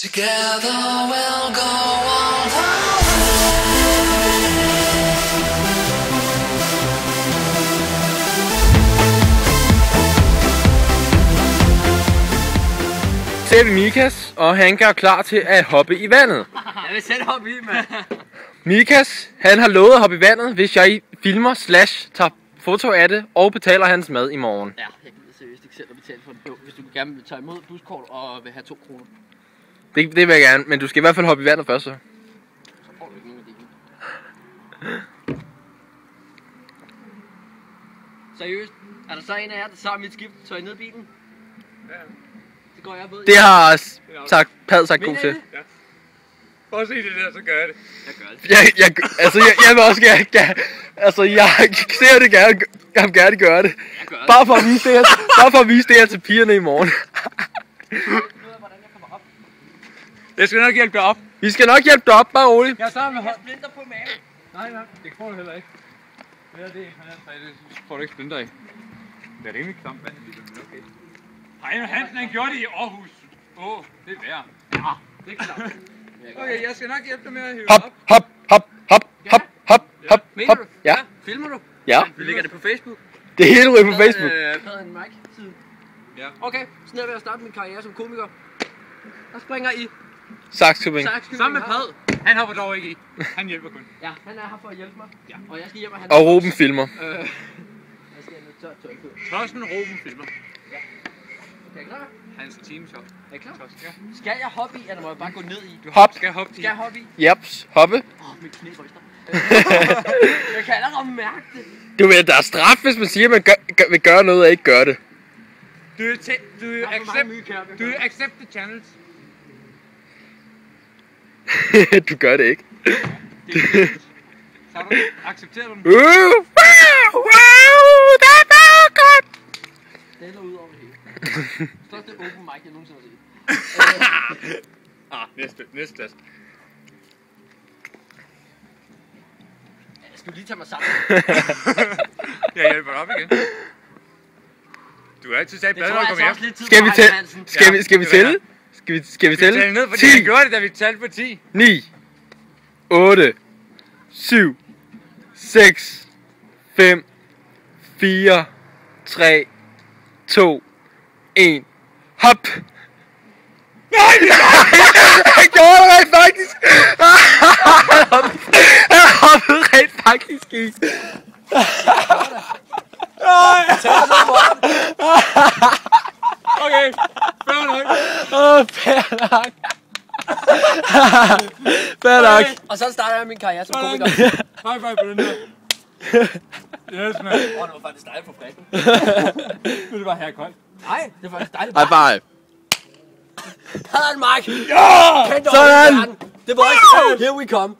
Together we'll go all the Ser vi Mikas, og han gør klar til at hoppe i vandet. Jeg vil selv hoppe i, mand. Mikas, han har lovet at hoppe i vandet, hvis jeg filmer / tager foto af det og betaler hans mad i morgen. Ja, jeg gider seriøst ikke selv at betale for det, hvis du gerne vil tage imod buskort og vil have 2 kroner. Det vil jeg gerne, men du skal i hvert fald hoppe i vandet først så. Så får du ikke nogen af det. Seriøst? Er der så en af jer, der tager mit skift, så I ned i bilen? Ja. Det går jeg ved. Det har Pad sagt god til. Ja. Prøv at se det der, så gør jeg det. Jeg gør det. Jeg vil også gerne, jeg ser det gerne, jeg vil gerne gøre det. Jeg gør det. Bare for at vise det her til pigerne i morgen. Jeg skal nok hjælpe dig op. Vi skal nok hjælpe dig op, bare roligt. Jeg starter med hånd. Splinter på maven. Nej, det får du heller ikke. Hvad er det? Det får du ikke splinter af. Det er rimelig klamt vand, men okay. Heino Hansen, han gjorde det i Aarhus. Det er værd. Ja, det er klart. Okay, jeg skal nok hjælpe dig med at hive Hop. Mener du? Ja. Filmer du? Ja. Vi lægger det på Facebook. Det er hele ryget på Facebook. Pad en mic-side. Ja. Okay, sådan er jeg ved at starte min karriere som komiker. Der springer I. Sakskypping. Sammen med Pad. Han hopper dog ikke i. Han hjælper kun. Ja, han er her for at hjælpe mig. Ja. Og jeg skal hjem og have... Og Ruben filmer. Jeg skal have noget tøj på. Trossen Ruben filmer. Er I klar? Hans teamshop. Er I klar? Ja. Skal jeg hoppe i, eller må jeg bare gå ned i? Hop. Skal hoppe Skal jeg hoppe i? Jeps. Hoppe. Mit knæ ryster. Jeg kan allerede mærke det. Du ved, der er straf, hvis man siger, at man vil gøre noget og ikke gøre det. Do you accept the challenge? Du gør det ikke. Så du accepterer du den? Wow, det var godt. Det hælder ud over det hele. Største open mic, jeg nogensinde har set. Næste test. Jeg skal lige tage mig sammen. Jeg hjælper dig op igen. Du er altid sat Det blad, tror når jeg du kommer altså hjem. også lidt tid Skal vi for tælle? Heino Hansen. Skal vi tælle? Skal vi Vi tæller tælle? ned, fordi han gjorde det, da vi talte på 10. 9, 8, 7, 6, 5, 4, 3, 2, 1. Hop! Nej! Han gjorde det rent faktisk! Han hoppede rent faktisk i. Okay, fair nok. Fair nok. Fair nok. Og så starter jeg min karriere som komiker. High five på den her. Yes, man. Det var faktisk dejligt på fredag. Nu er det bare her koldt. Nej, det var faktisk dejligt. High five. Pad en mic. Ja! Sådan. Det var ikke. Here we come.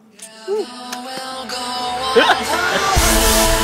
we'll go all the